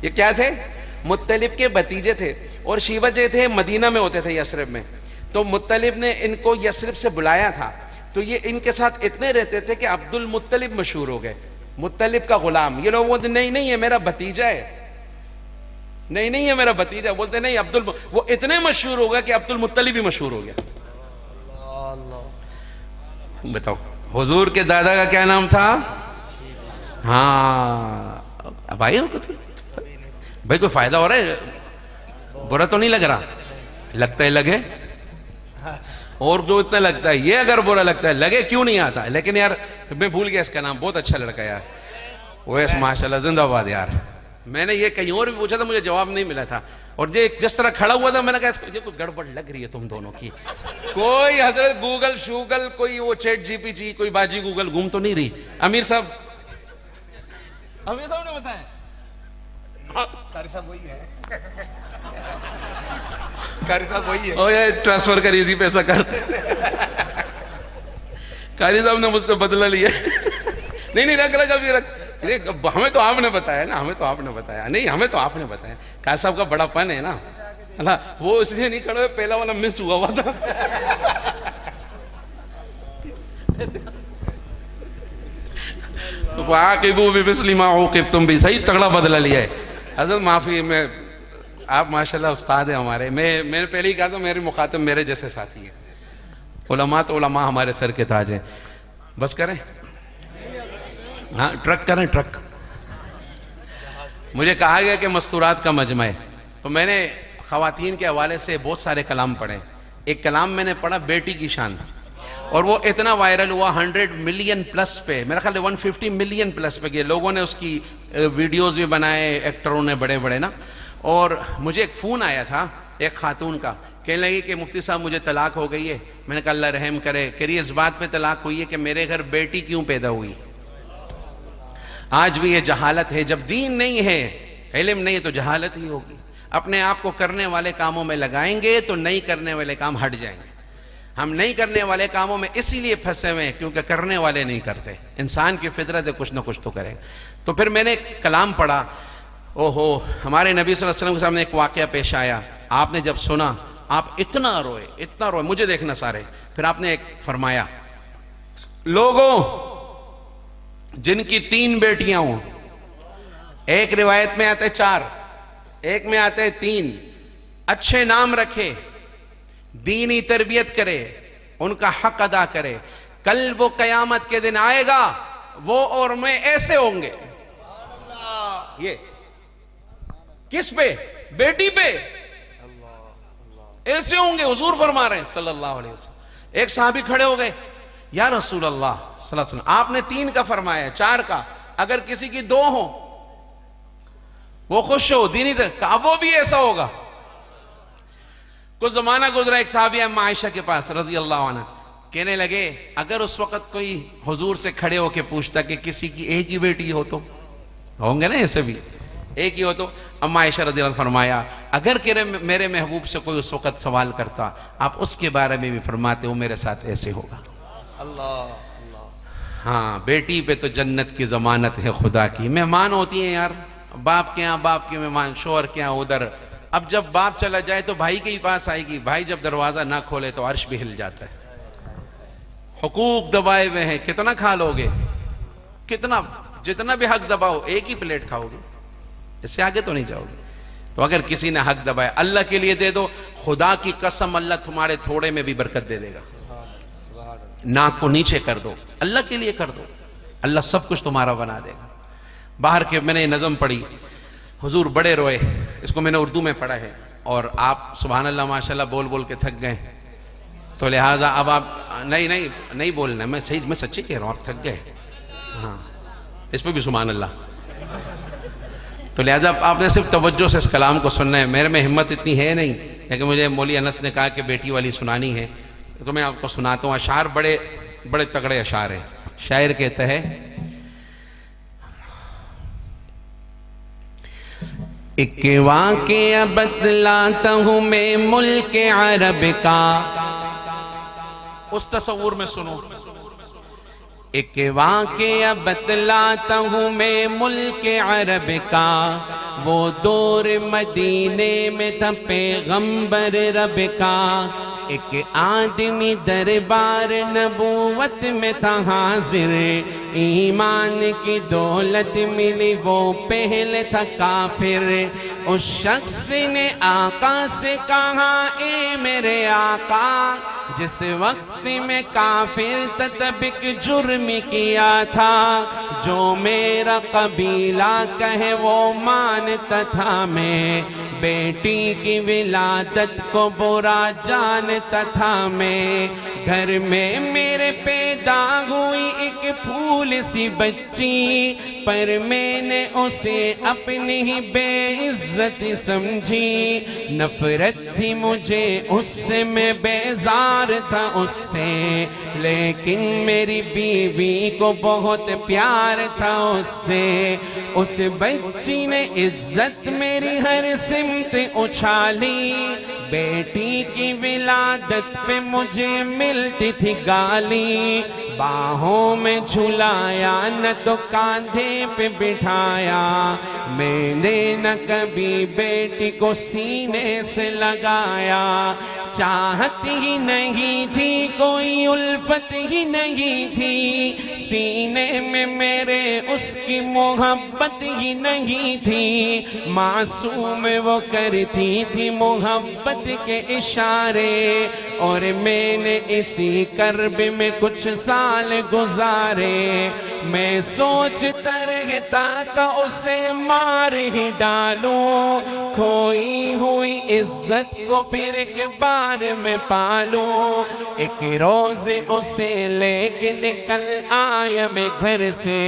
یہ کیا تھے؟ مطلب کے بھتیجے تھے، اور شیبہ جو تھے مدینہ میں ہوتے تھے، یثرب میں. تو مطلب نے ان کو یثرب سے بلایا تھا، تو یہ ان کے ساتھ اتنے رہتے تھے کہ عبد المطلب مشہور ہو گئے، مطلب کا غلام. یہ لوگ بولتے نہیں یہ میرا بھتیجا ہے، نہیں یہ میرا بھتیجا. بولتے نہیں وہ اتنے مشہور ہو گیا کہ عبد المطلب بھی مشہور ہو گیا. بتاؤ حضور کے دادا کا کیا نام تھا؟ ہاں بھائی کوئی فائدہ ہو رہا ہے؟ برا تو نہیں لگ رہا؟ لگتا ہے لگے، اور جو اتنا لگتا ہے، یہ اگر برا لگتا ہے لگے کیوں نہیں آتا. لیکن یار میں بھول گیا اس کا نام، بہت اچھا لڑکا یار، اویس ماشاءاللہ زندہ باد یار. میں نے یہ کہیں اور بھی پوچھا تھا، مجھے جواب نہیں ملا تھا، اور یہ جس طرح کھڑا ہوا تھا میں نے کہا یہ کوئی گڑبڑ لگ رہی ہے تم دونوں کی. کوئی حضرت گوگل شوگل، کوئی وہ چیٹ جی پی جی، کوئی باجی گوگل گھوم تو نہیں رہی. امیر صاحب نے بتایا قاری صاحب وہی ہے، قاری صاحب وہی ہے. او یار ٹرانسفر کر، ایزی پیسہ کر. قاری صاحب نے مجھ سے بدلہ لیا. نہیں رکھ ابھی رکھ. ہمیں تو آپ نے بتایا نا، ہمیں تو آپ نے بتایا. نہیں ہمیں تو آپ نے بتایا. قاری صاحب کا بڑا پن ہے نا، وہ اس لیے نہیں کھڑے ہوئے، پہلا والا مس ہوا تھا. وَعَاقِبُوا بِمِثْلِ مَا عُوقِبْتُمْ بِهِ. صحیح تگڑا بدلہ لیا ہے. حضرت معافی، میں آپ ماشاءاللہ استاد ہیں ہمارے. میں نے پہلے ہی کہا تھا میری مخاطب میرے جیسے ساتھی ہیں. علماء تو علماء ہمارے سر کے تاج ہیں. بس کریں، ہاں ٹرک کریں ٹرک. مجھے کہا گیا کہ مستورات کا مجمع ہے، تو میں نے خواتین کے حوالے سے بہت سارے کلام پڑھے. ایک کلام میں نے پڑھا بیٹی کی شان، اور وہ اتنا وائرل ہوا 100 ملین پلس پہ، میرا خیال ہے 150 ملین پلس پہ گیا. لوگوں نے اس کی ویڈیوز بھی بنائے، ایکٹروں نے بڑے نا. اور مجھے ایک فون آیا تھا ایک خاتون کا، کہنے لگی کہ مفتی صاحب مجھے طلاق ہو گئی ہے. میں نے کہا اللہ رحم کرے. کہہ رہی اس بات پہ طلاق ہوئی ہے کہ میرے گھر بیٹی کیوں پیدا ہوئی. آج بھی یہ جہالت ہے. جب دین نہیں ہے، علم نہیں ہے، تو جہالت ہی ہوگی. اپنے آپ کو کرنے والے کاموں میں لگائیں گے تو نہیں کرنے والے کام ہٹ جائیں گے. ہم نہیں کرنے والے کاموں میں اسی لیے پھنسے ہوئے ہیں کیونکہ کرنے والے نہیں کرتے. انسان کی فطرت ہے کچھ نہ کچھ تو کرے. تو پھر میں نے کلام پڑھا. ہمارے نبی صلی اللہ علیہ وسلم کے سامنے ایک واقعہ پیش آیا. آپ نے جب سنا آپ اتنا روئے، مجھے دیکھنا سارے. پھر آپ نے ایک فرمایا، لوگوں جن کی 3 بیٹیاں ہوں، ایک روایت میں آتے 4، ایک میں آتے 3، اچھے نام رکھے، دینی تربیت کرے، ان کا حق ادا کرے. کل وہ قیامت کے دن آئے گا، وہ اور میں ایسے ہوں گے. یہ کس پہ؟ بیٹی پہ ایسے ہوں گے. حضور فرما رہے ہیں صلی اللہ علیہ وسلم. ایک صحابی کھڑے ہو گئے، یا رسول اللہ صلی اللہ علیہ وسلم آپ نے 3 کا فرمایا، 4 کا، اگر کسی کی 2 ہو وہ خوش ہو دینی کہا وہ بھی ایسا ہوگا. کچھ زمانہ گزرا، ایک صحابی اما عائشہ کے پاس رضی اللہ عنہ، کہنے لگے اگر اس وقت کوئی حضور سے کھڑے ہو کے پوچھتا کہ کسی کی ایک ہی بیٹی ہو تو، ہوں گے نا ایسے بھی، ایک ہی ہو تو، اما عائشہ رضی اللہ عنہ فرمایا اگر کہ میرے محبوب سے کوئی اس وقت سوال کرتا آپ اس کے بارے میں بھی فرماتے ہو میرے ساتھ ایسے ہوگا. اللہ. ہاں بیٹی پہ تو جنت کی ضمانت ہے خدا کی. مہمان ہوتی ہیں یار، باپ کے یہاں باپ کے مہمان، شوہر کے یہاں ادھر. اب جب باپ چلا جائے تو بھائی کے ہی پاس آئے گی. بھائی جب دروازہ نہ کھولے تو عرش بھی ہل جاتا ہے. حقوق دبائے ہوئے ہیں، کتنا کھا لو گے؟ کتنا، جتنا بھی حق دباؤ ایک ہی پلیٹ کھاؤ گے، اس سے آگے تو نہیں جاؤ گے. تو اگر کسی نے حق دبایا اللہ کے لیے دے دو، خدا کی قسم اللہ تمہارے تھوڑے میں بھی برکت دے دے گا. ناک کو نیچے کر دو، اللہ کے لیے کر دو، اللہ سب کچھ تمہارا بنا دے گا. باہر کے میں نے نظم پڑھی، حضور بڑے روئے. اس کو میں نے اردو میں پڑھا ہے، اور آپ سبحان اللہ ماشاءاللہ بول بول کے تھک گئے، تو لہٰذا اب آپ نہیں بولنا. میں سچی کہہ رہا ہوں، آپ تھک گئے. ہاں اس پہ بھی سبحان اللہ. تو لہٰذا آپ نے صرف توجہ سے اس کلام کو سننا ہے. میرے میں ہمت اتنی ہے نہیں، لیکن مجھے مولوی انس نے کہا کہ بیٹی والی سنانی ہے تو میں آپ کو سناتا ہوں. اشعار بڑے تگڑے اشعار ہیں. شاعر کہتا ہے، ایک واقعہ بتلاتا ہوں میں ملک عرب کا، اس تصور میں سنو. ایک واقعہ بتلاتا ہوں میں ملک عرب کا، وہ دور مدینے میں تھا پیغمبر رب کا، ایک آدمی دربار نبوت میں تھا حاضر، ایمان کی دولت ملی وہ پہلے تھا کافر۔ اس شخص نے آقا سے کہا اے میرے آقا، جس وقت میں کافر تھا تب ایک جرم کیا تھا، جو میرا قبیلہ کہے وہ مانتا تھا، میں بیٹی کی ولادت کو برا جانتا تھا، میں گھر میں میرے پیدا ہوئی ایک پھول سی بچی، پر میں نے اسے اپنی ہی بے عزت سمجھی، نفرت تھی مجھے اس سے، میں بیزار تھا اس سے، لیکن میری بیوی کو بہت پیار تھا اس سے۔ اس بچی نے عزت میری ہر سمت اچھالی، بیٹی کی ولادت پہ مجھے ملتی تھی گالی، باہوں میں جھلایا نہ تو کاندھے پہ بٹھایا، میں نے نہ کبھی بیٹی کو سینے سے لگایا، چاہت ہی نہیں تھی کوئی الفت ہی نہیں تھی، سینے میں میرے اس کی محبت ہی نہیں تھی، معصوم وہ کرتی تھی محبت کے اشارے، اور میں نے اسی کرب میں کچھ سال گزارے، میں سوچتا رہتا تھا اسے مار ہی ڈالوں، کھوئی ہوئی عزت کو پھر ایک بار میں پالوں، ایک روز اسے لے کے نکل آیا میں گھر سے،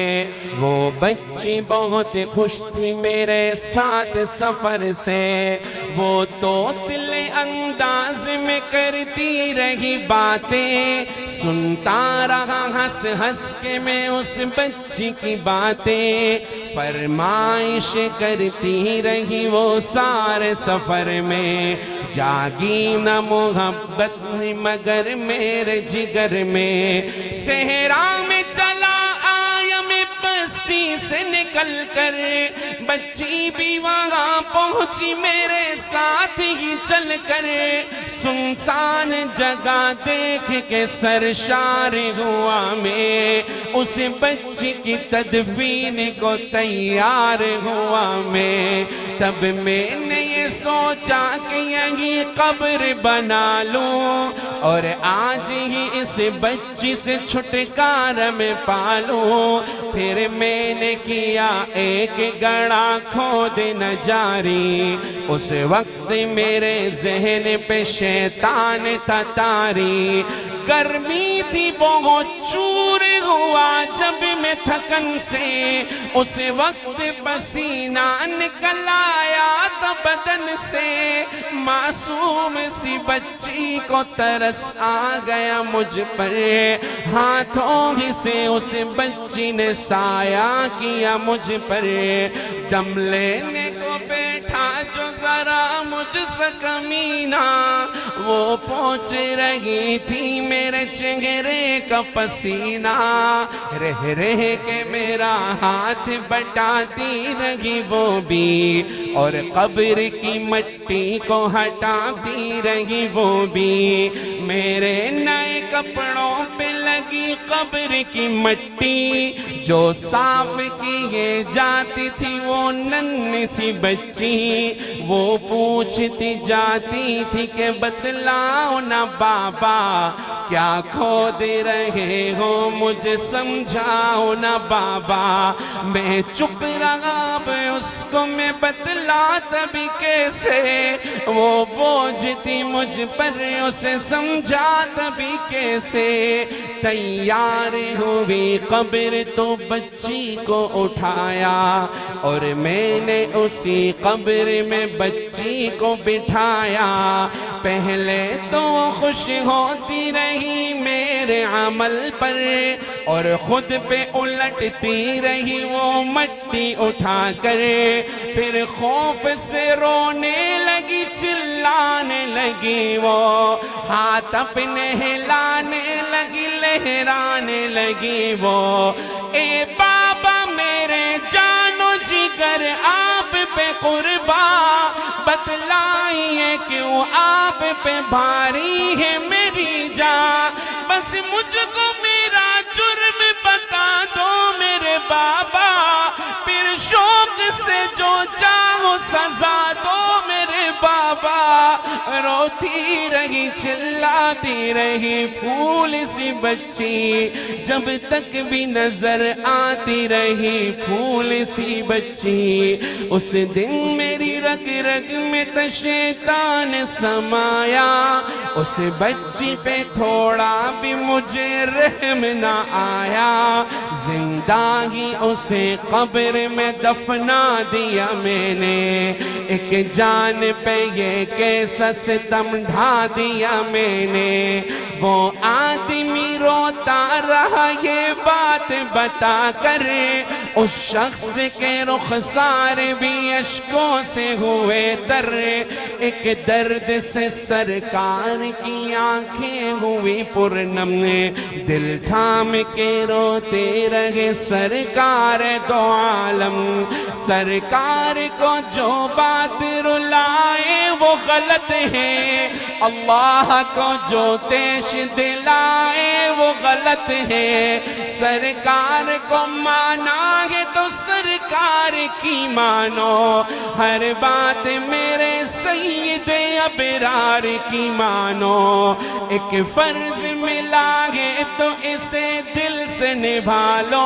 وہ بچی بہت خوش تھی میرے ساتھ سفر سے، وہ توتلے انداز میں کرتی رہی باتیں، سنتا رہا ہنس ہنس کے میں اس بچی کی باتیں، فرمائش کرتی رہی وہ سارے سفر میں، جاگی نہ محبت مگر میرے جگر میں، صحرا میں چلا آیا میں بستی سے نکل کر، بچی بھی وہاں پہنچی میرے ساتھ ہی چل کر، سنسان جگہ دیکھ کے سرشار ہوا میں، اس بچی کی تدفین کو تیار ہوا میں، تب میں نے یہ سوچا کہ یہی قبر بنا لوں، اور آج ہی اس بچی سے چھٹکارا میں پالوں، پھر میں نے کیا ایک گڑھا کھود نہ جاری، اس وقت میرے ذہن پہ شیطان تھا طاری، گرمی تھی بہت چور ہوا جب میں تھکن سے، اس وقت پسینہ نکل آیا تھا بدن سے، معصوم سی بچی کو ترس آ گیا مجھ پر، ہاتھوں ہی سے اس بچی نے سایہ کیا مجھ پر، دم لینے کو بیٹھا جو ذرا مجھ سے کمینہ، وہ پہنچ رہی تھی میرے چہرے کا پسینہ، رہ رہ کے میرا ہاتھ بٹاتی رہی وہ بھی، اور قبر کی مٹی کو ہٹاتی رہی وہ بھی، میرے نئے کپڑوں پہ لگی قبر کی مٹی، جو صاف کیے جاتی تھی وہ ننھی سی بچی، وہ پوچھتی جاتی تھی کہ بتلاؤ نا بابا کیا کھود رہے ہو، مجھے سمجھاؤ نا بابا، میں چپ رہا اس کو میں بتلاتا بھی کیسے، وہ بوجھ تھی مجھ پر اسے سمجھاتا بھی کیسے، تیار ہوئی قبر تو بچی کو اٹھایا، اور میں نے اسی قبر میں بچی کو بٹھایا، پہلے تو خوش ہوتی رہی میرے عمل پر، اور خود پہ الٹتی رہی وہ مٹی اٹھا کر، پھر خوف سے رونے لگی چلانے لگی وہ، ہاتھ اپنے ہلانے لگی لہرانے لگی وہ، اے بابا میرے جانو جگر آپ پہ قربا بتلائیے کیوں آپ پہ بھاری ہے میری جان بس مجھ کو میرا جرم بتا دو میرے بابا پھر شوق سے جو چاہو سزا دو میرے بابا روتی رہی چلاتی رہی پھول سی بچی جب تک بھی نظر آتی رہی پھول سی بچی اس دن میری رگ رگ میں تو شیطان سمایا اس بچی پہ تھوڑا بھی مجھے رحم نہ آیا زندہ ہی اسے قبر میں دفنا دیا میں نے ایک جان پہ یہ کیسا ستم ڈھا دیا میں نے وہ آدمی روتا رہا یہ بات بتا کر اس شخص کے رخسار بھی اشکوں سے ہوئے تر ایک درد سے سرکار کی آنکھیں ہوئی پرنم دل تھام کے روتے رہے سرکار دو عالم سرکار کو جو بات رلائے وہ غلط ہے اللہ کو جو تیش دلائے وہ غلط ہے سرکار کو مانا ہے تو سرکار کی مانو ہر بات میرے سید ابرار کی مانو ایک فرض ملا ہے تو اسے دل سے نبھا لو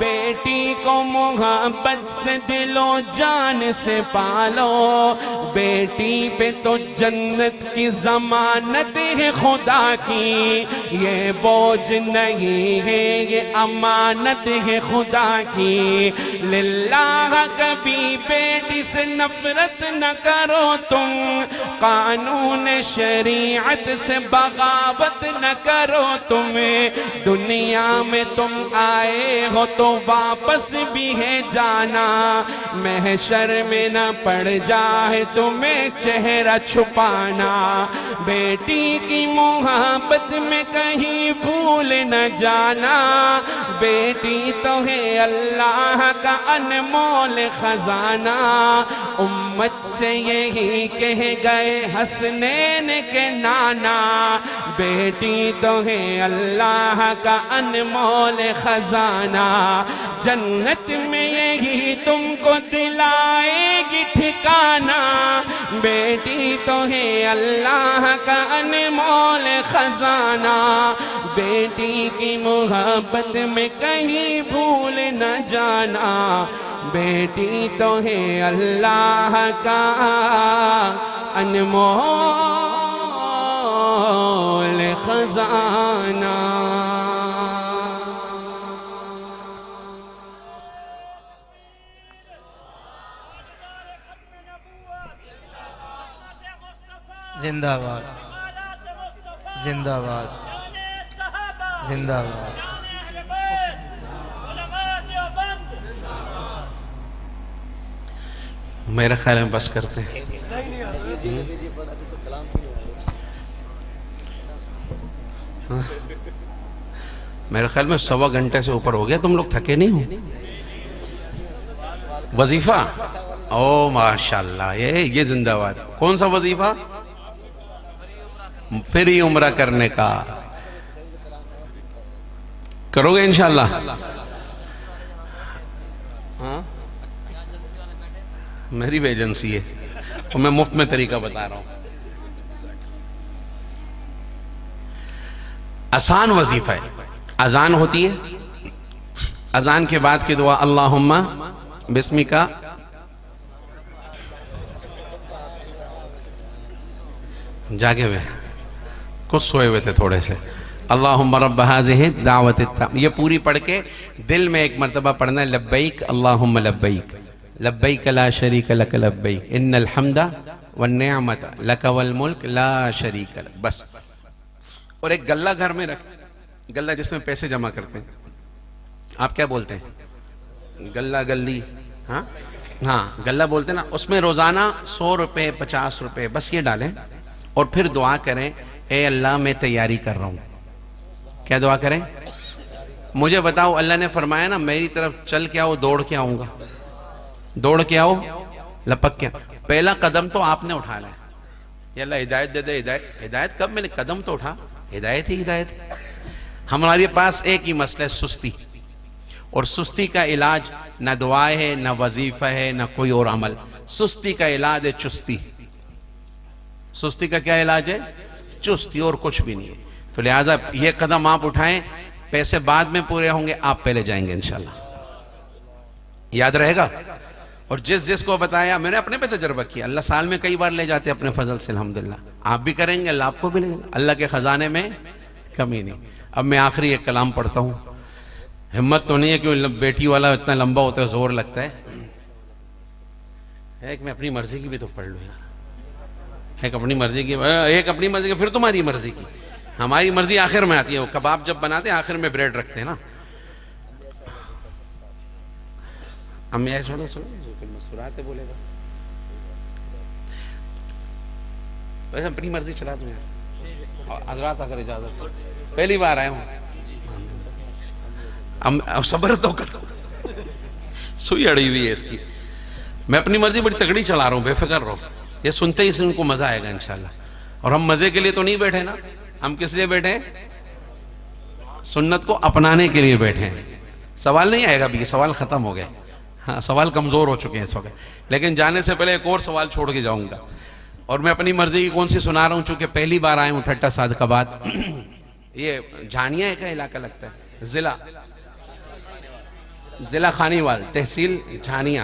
بیٹی کو محبت سے دل و جان سے پالو بیٹی پہ تو جنت کی ضمانت ہے خدا کی یہ بوجھ نہیں ہے یہ امانت ہے خدا کی للہ کبھی بیٹی سے نفرت نہ کرو تم قانون شریعت سے بغاوت نہ کرو تم دنیا میں تم آئے ہو تو واپس بھی ہے جانا محشر میں نہ پڑ جائے تمہیں چہرہ چھپانا بیٹی کی محبت میں کہیں بھول نہ جانا بیٹی تو ہے اللہ کا انمول خزانہ امت سے یہی کہہ گئے حسنین کے نانا بیٹی تو ہے اللہ کا انمول خزانہ جنت میں یہی تم کو دلائے گی ٹھکانہ بیٹی تو ہے اللہ کا انمول خزانہ بیٹی کی محبت میں کہیں بھول نہ جانا بیٹی تو ہے اللہ کا انمول خزانہ زندہ باد زندہ باد زندہ باد میرے خیال میں بس کرتے ہیں میرے خیال میں 1.25 گھنٹے سے اوپر ہو گیا تم لوگ تھکے نہیں ہو وظیفہ او ماشاءاللہ یہ زندہ باد کون سا وظیفہ فری عمرہ کرنے کا کرو گے انشاءاللہ ہاں میری بھی ایجنسی ہے اور میں مفت میں طریقہ بتا رہا ہوں آسان وظیفہ ہے اذان ہوتی ہے اذان کے بعد کی دعا اللہم بسمکا جاگے ہوئے کچھ سوئے ہوئے تھے تھوڑے سے اللہم رب ہذہ دعوت التامہ یہ پوری پڑھ کے دل میں ایک مرتبہ پڑھنا ہے لبیک اللہم لبیک لبیک لا شریک لک لبیک ان الحمد والنعمت لک والملک لا شریک لک بس اور ایک گلہ گھر میں رکھ گلہ جس میں پیسے جمع کرتے ہیں آپ کیا بولتے ہیں گلہ گلی ہاں گلہ بولتے ہیں نا اس میں روزانہ 100 روپے 50 روپے بس یہ ڈالیں اور پھر دعا کریں اے اللہ میں تیاری کر رہا ہوں کیا دعا کریں مجھے بتاؤ اللہ نے فرمایا نا میری طرف چل کے آؤ دوڑ کے آؤں گا دوڑ کے آؤ لپک کے پہلا قدم تو آپ نے اٹھانا ہے. یا اللہ ہدایت دے دے. ہدایت کب؟ میں نے قدم تو اٹھا. ہدایت ہی ہدایت. ہمارے پاس ایک ہی مسئلہ ہے، سستی. اور سستی کا علاج نہ دعا ہے، نہ وظیفہ ہے، نہ کوئی اور عمل. سستی کا علاج ہے چستی. سستی کا کیا علاج ہے؟ چستی، اور کچھ بھی نہیں ہے. تو لہٰذا یہ قدم آپ اٹھائیں. پیسے بعد میں پورے ہوں گے، آپ پہلے جائیں گے انشاءاللہ. یاد رہے گا. اور جس کو بتایا، میں نے اپنے پہ تجربہ کیا. اللہ سال میں کئی بار لے جاتے اپنے فضل سے الحمدللہ. آپ بھی کریں گے، اللہ آپ کو بھی لے جائیں. اللہ کے خزانے میں کمی نہیں. اب میں آخری ایک کلام پڑھتا ہوں. ہمت تو نہیں ہے کہ بیٹی والا اتنا لمبا ہوتا ہے، زور لگتا ہے. ایک میں اپنی مرضی کی بھی تو پڑھ لوں یار. ایک اپنی مرضی کی پھر تمہاری مرضی کی. ہماری مرضی آخر میں آتی ہے. وہ کباب جب بناتے ہیں آخر میں بریڈ رکھتے ہیں نا. امی ایسا سنو مسکراتے بولے گا. ویسے اپنی مرضی چلا دوں یار. حضرات اگر اجازت، پہلی بار آیا ہوں. اب صبر تو کرو، سوئی اڑی ہوئی ہے اس کی. میں اپنی مرضی بڑی تگڑی چلا رہا ہوں، بے فکر رہو. یہ سنتے ہی ان کو مزہ آئے گا انشاءاللہ. اور ہم مزے کے لیے تو نہیں بیٹھے نا. ہم کس لیے بیٹھے ہیں؟ سنت کو اپنانے کے لیے بیٹھے ہیں. سوال نہیں آئے گا ابھی، سوال ختم ہو گئے. ہاں سوال کمزور ہو چکے ہیں اس وقت. لیکن جانے سے پہلے ایک اور سوال چھوڑ کے جاؤں گا. اور میں اپنی مرضی کی کون سی سنا رہا ہوں، چونکہ پہلی بار آیا ہوں ٹھٹا صادقہ باد. یہ جھانیہ کا علاقہ لگتا ہے، ضلع خانیوال، تحصیل جھانیہ.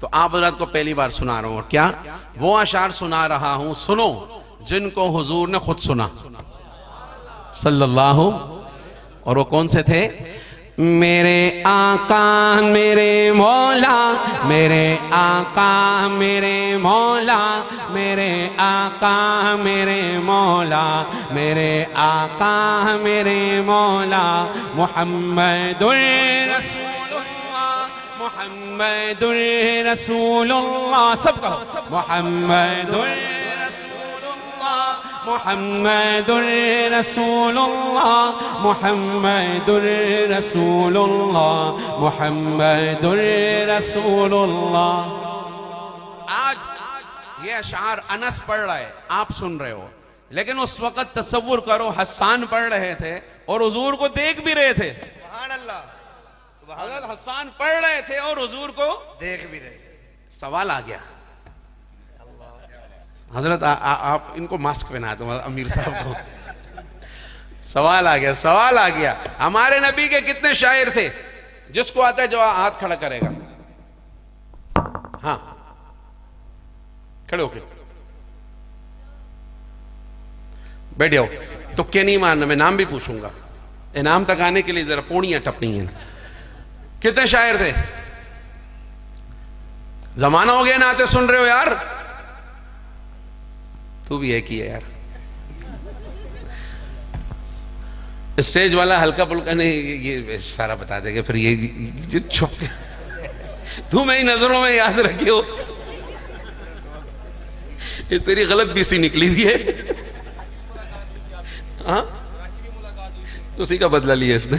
تو آپ حضرات کو پہلی بار سنا رہا ہوں. اور کیا وہ اشعار سنا رہا ہوں، سنو جن کو حضور نے خود سنا صلی اللہ. اور وہ کون سے تھے؟ میرے آقا میرے مولا، میرے آقا میرے مولا، میرے آقا میرے مولا، میرے آقا میرے مولا، محمد رسول اللہ، محمد رسول اللہ. سب کہو محمد محمد رسول اللہ، محمد رسول اللہ، محمد رسول اللہ. آج یہ اشعار انس پڑھ رہا ہے، آپ سن رہے ہو. لیکن اس وقت تصور کرو حسان پڑھ رہے تھے اور حضور کو دیکھ بھی رہے تھے. سبحان اللہ. حضرت حسان پڑھ رہے تھے اور حضور کو دیکھ بھی رہے. سوال آ گیا. حضرت آپ ان کو ماسک پہنا دو امیر صاحب کو. سوال آ گیا. ہمارے نبی کے کتنے شاعر تھے؟ جس کو آتا ہے جو ہاتھ کھڑا کرے گا. ہاں کھڑے ہو کے بیٹھ جاؤ. تکے نہیں مارنا، میں نام بھی پوچھوں گا. انعام تک آنے کے لیے ذرا پونیاں ٹپنی ہیں. کتنے شاعر تھے؟ زمانہ ہو گیا نعتیں سن رہے ہو یار. تو بھی ایک ہی ہے یار. اسٹیج والا ہلکا پلکا نہیں، یہ سارا بتا دے گا. پھر یہ چھپ کے تو میری نظروں میں یاد رکھے ہو، یہ تیری غلط بھی سی نکلی ہوئی ہے. ہاں اسی کا بدلہ لیا اس نے.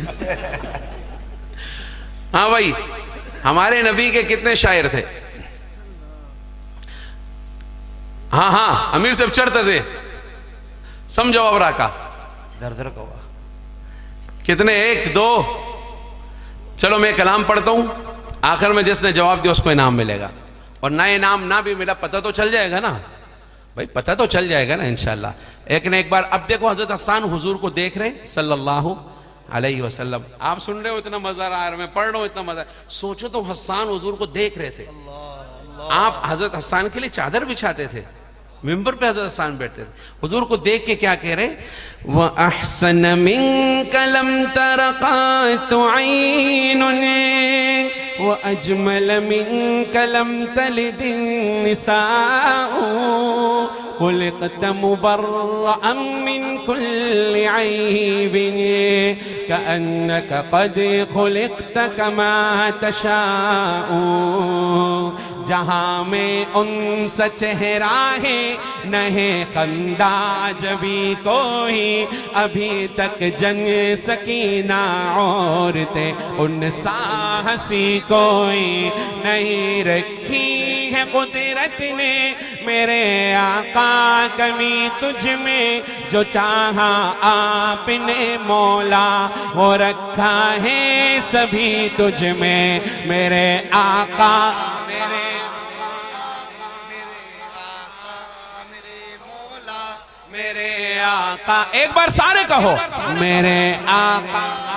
ہاں بھائی، ہمارے نبی کے کتنے شاعر تھے؟ ہاں امیر صاحب چڑھتا سے سمجھو ابرا کا در کوا کتنے؟ ایک دو. چلو میں کلام پڑھتا ہوں، آخر میں جس نے جواب دیا اس کو انعام ملے گا. اور نہ انعام نہ بھی ملا پتہ تو چل جائے گا نا بھائی، پتہ تو چل جائے گا نا انشاءاللہ. ایک نہ ایک بار. اب دیکھو حضرت حسان حضور کو دیکھ رہے صلی اللہ علیہ وسلم. آپ سن رہے ہو اتنا مزہ آ رہا ہے، میں پڑھ رہا ہوں اتنا مزہ. سوچو تو حسان حضور کو دیکھ رہے تھے. آپ حضرت حسان کے لیے چادر بچھاتے تھے، ممبر پہ حضرت حسان بیٹھتے تھے. حضور کو دیکھ کے کیا کہہ رہے؟ وَأَحْسَنَ مِنْكَ لَمْ تَرَ قَطُّ عَيْنٌ وَأَجْمَلَ مِنْكَ لَمْ تَلِدِ النِّسَاءُ خُلِقْتَ مُبَرَّأً مِنْ كُلِّ عَيْبٍ كَأَنَّكَ قَدْ خُلِقْتَ كَمَا تَشَاءُ. جہاں میں ان سا چہرہ ہے نہ ہے خندہ جبھی کوئی، ابھی تک جن سکینہ عورتیں ان سا ہنسی کوئی نہیں رکھی قدرت نے میرے آقا کمی تجھ میں جو چاہا آپ نے مولا وہ رکھا ہے سبھی تجھ میں میرے آقا میرے میرے آقا ایک بار سارے کہو میرے آقا